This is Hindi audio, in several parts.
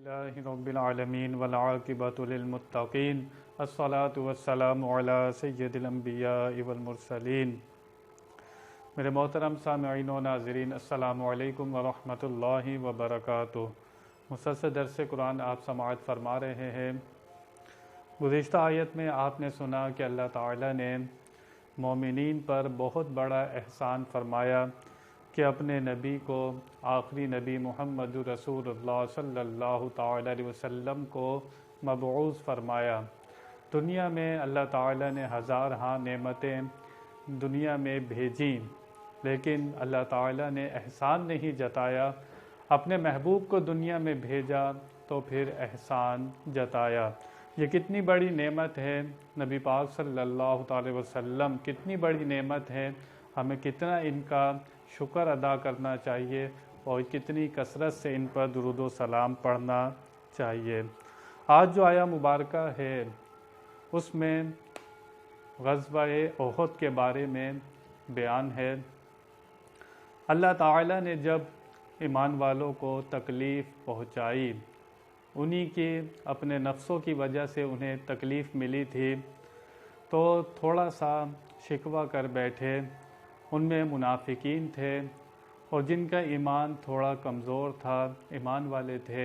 अल्हम्दुलिल्लाहि रब्बिल आलमीन वल आक़िबतु लिल मुत्तक़ीन अस्सलातु वस्सलामु अला सय्यिदिल अंबियाइ वल मुरसलीन। मेरे मोहतरम सामिईन व नाज़रीन, अस्सलामु अलैकुम व रहमतुल्लाहि व बरकातुहू। मुसलसल दर्स कुरान आप समाअत फरमा रहे हैं। गुज़िश्ता आयत में आपने सुना कि अल्लाह ताला ने मोमिनीन पर बहुत बड़ा एहसान फरमाया कि अपने नबी को, आखिरी नबी मोहम्मद रसूलुल्लाह सल्लल्लाहु ताला अलैहि वसल्लम को मबऊस फरमाया। दुनिया में अल्लाह ताला ने हज़ार नेमतें दुनिया में भेजी, लेकिन अल्लाह ताला ने एहसान नहीं जताया। अपने महबूब को दुनिया में भेजा तो फिर एहसान जताया। ये कितनी बड़ी नेमत है, नबी पाक सल्लल्लाहु अलैहि वसल्लम कितनी बड़ी नेमत है। हमें कितना इनका शुक्र अदा करना चाहिए और कितनी कसरत से इन पर दुरूद व सलाम पढ़ना चाहिए। आज जो आया मुबारक है उसमें ग़ज़वा-ए उहद के बारे में बयान है। अल्लाह ताला ने जब ईमान वालों को तकलीफ़ पहुँचाई, उन्हीं की अपने नफ्सों की वजह से उन्हें तकलीफ़ मिली थी, तो थोड़ा सा शिकवा कर बैठे। उनमें मुनाफिकीन थे और जिनका ईमान थोड़ा कमज़ोर था, ईमान वाले थे,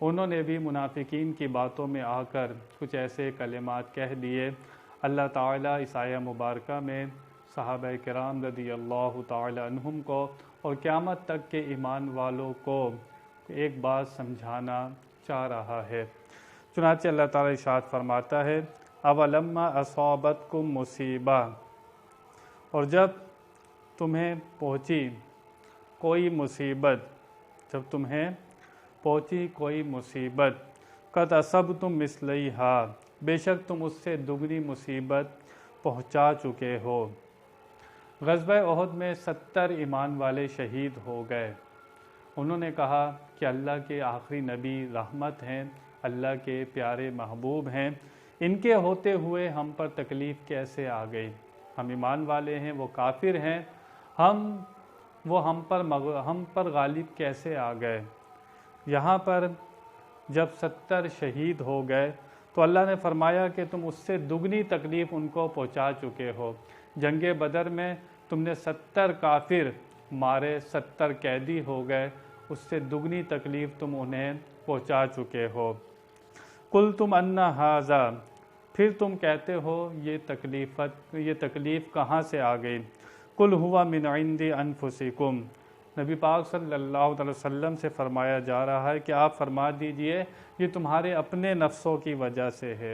उन्होंने भी मुनाफिकीन की बातों में आकर कुछ ऐसे कलिमात कह दिए। अल्लाह ताला इस आया मुबारक में सहाबा किराम रज़ियल्लाहु ताला अन्हुम को और क़यामत तक के ईमान वालों को एक बात समझाना चाह रहा है। चुनांचे अल्लाह ताला इरशाद फरमाता है, अवलम्मा असाबतकुम मुसीबा, और जब तुम्हें पहुँची कोई मुसीबत, जब तुम्हें पहुँची कोई मुसीबत, कद असबतुम मिस्लैहा, बेशक तुम उससे दुगनी मुसीबत पहुँचा चुके हो। ग़ज़वा उहद में 70 ईमान वाले शहीद हो गए। उन्होंने कहा कि अल्लाह के आखिरी नबी रहमत हैं, अल्लाह के प्यारे महबूब हैं, इनके होते हुए हम पर तकलीफ़ कैसे आ गई। हम ईमान वाले हैं, वो काफिर हैं, हम पर गालिब कैसे आ गए। यहाँ पर जब 70 शहीद हो गए तो अल्लाह ने फरमाया कि तुम उससे दुगनी तकलीफ़ उनको पहुँचा चुके हो। जंगे बदर में तुमने 70 काफिर मारे, 70 कैदी हो गए, उससे दुगनी तकलीफ़ तुम उन्हें पहुँचा चुके हो। कुल तुम अन्ना हाज़ा, फिर तुम कहते हो ये तकलीफ़ कहाँ से आ गई। कुल हुआ मिन इंदी अनफुसिकुम, नबी पाक सल्लल्लाहु अलैहि वसल्लम से फरमाया जा रहा है कि आप फरमा दीजिए ये तुम्हारे अपने नफ्सों की वजह से है।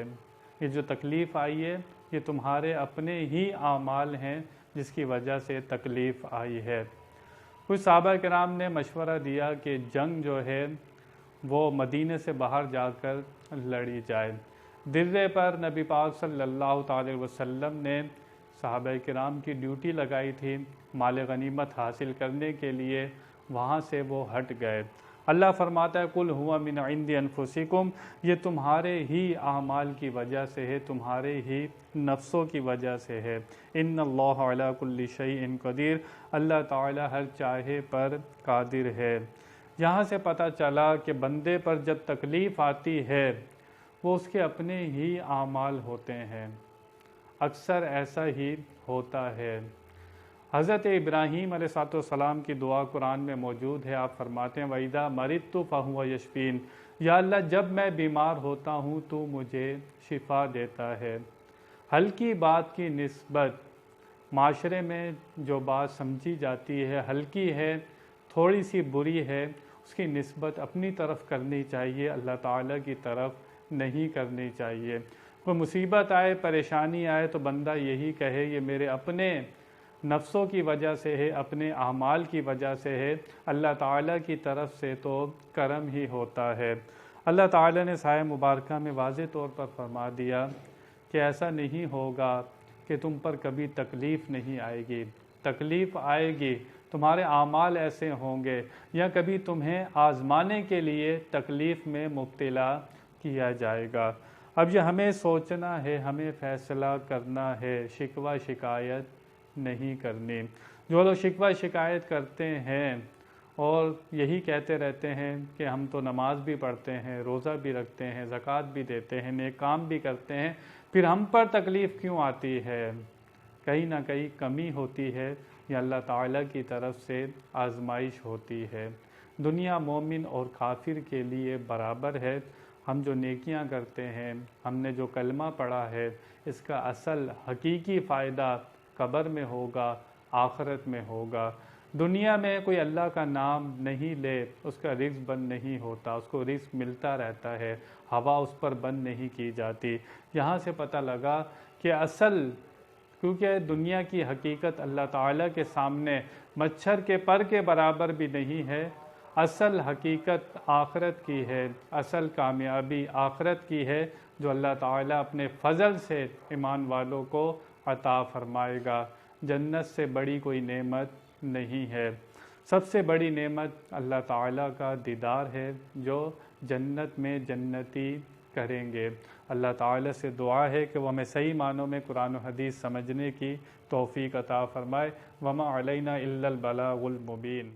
ये जो तकलीफ़ आई है ये तुम्हारे अपने ही आमाल हैं जिसकी वजह से तकलीफ़ आई है। कुछ सहाबा किराम ने मशवरा दिया कि जंग जो है वो मदीने से बाहर जाकर लड़ी जाए। दिर्रे पर नबी पाक सल्लल्लाहु अलैहि वसल्लम ने सहाबा किराम की ड्यूटी लगाई थी, माल गनीमत हासिल करने के लिए, वहाँ से वो हट गए। अल्लाह फरमाता है कुल हुआ मिन इंदी अनफुसिकुम, ये तुम्हारे ही आमाल की वजह से है, तुम्हारे ही नफ्सों की वजह से है। इन्नल्लाह अला कुल्ली शैइन कदीर, अल्लाह ताला हर चाहे पर कादिर है। यहाँ से पता चला कि बंदे पर जब तकलीफ़ आती है वो उसके अपने ही आमाल होते हैं, अक्सर ऐसा ही होता है। हज़रत इब्राहीम अलैहिस्सलाम की दुआ कुरान में मौजूद है। आप फरमाते हैं वइदा मरिदतु फहुव यशफीन, या अल्लाह जब मैं बीमार होता हूँ तो मुझे शिफा देता है। हल्की बात की निस्बत माशरे में जो बात समझी जाती है हल्की है, थोड़ी सी बुरी है, उसकी निस्बत अपनी तरफ करनी चाहिए, अल्लाह ताला की तरफ नहीं करनी चाहिए। कोई मुसीबत आए, परेशानी आए तो बंदा यही कहे ये मेरे अपने नफ्सों की वजह से है, अपने आमाल की वजह से है, अल्लाह ताला की तरफ से तो करम ही होता है। अल्लाह ताला ने साया मुबारका में वाज़े तौर पर फरमा दिया कि ऐसा नहीं होगा कि तुम पर कभी तकलीफ़ नहीं आएगी। तकलीफ़ आएगी, तुम्हारे आमाल ऐसे होंगे, या कभी तुम्हें आज़माने के लिए तकलीफ़ में मुब्तला किया जाएगा। अब ये हमें सोचना है, हमें फ़ैसला करना है, शिकवा शिकायत नहीं करनी। जो लोग शिकवा शिकायत करते हैं और यही कहते रहते हैं कि हम तो नमाज भी पढ़ते हैं, रोज़ा भी रखते हैं, ज़कात भी देते हैं, नेक काम भी करते हैं, फिर हम पर तकलीफ़ क्यों आती है? कहीं ना कहीं कमी होती है या अल्लाह ताला की तरफ से आजमाइश होती है। दुनिया मोमिन और काफिर के लिए बराबर है। हम जो नेकियां करते हैं, हमने जो कलमा पढ़ा है, इसका असल हकीकी फ़ायदा कब्र में होगा, आखिरत में होगा। दुनिया में कोई अल्लाह का नाम नहीं ले, उसका रिज़्क बंद नहीं होता, उसको रिज़्क मिलता रहता है, हवा उस पर बंद नहीं की जाती। यहाँ से पता लगा कि असल, क्योंकि दुनिया की हकीकत अल्लाह ताला के सामने मच्छर के पर के बराबर भी नहीं है। असल हकीकत आखिरत की है, असल कामयाबी आखिरत की है, जो अल्लाह ताला अपने फ़ज़ल से ईमान वालों को अता फ़रमाएगा। जन्नत से बड़ी कोई नेमत नहीं है। सबसे बड़ी नेमत अल्लाह ताला का दीदार है, जो जन्नत में जन्नती करेंगे। अल्लाह ताला से दुआ है कि वह हमें सही मानों में कुरान और हदीस समझने की तौफ़ीक़ अता फ़रमाए। वमा अलैना इल्लल बलागुल मुबीन।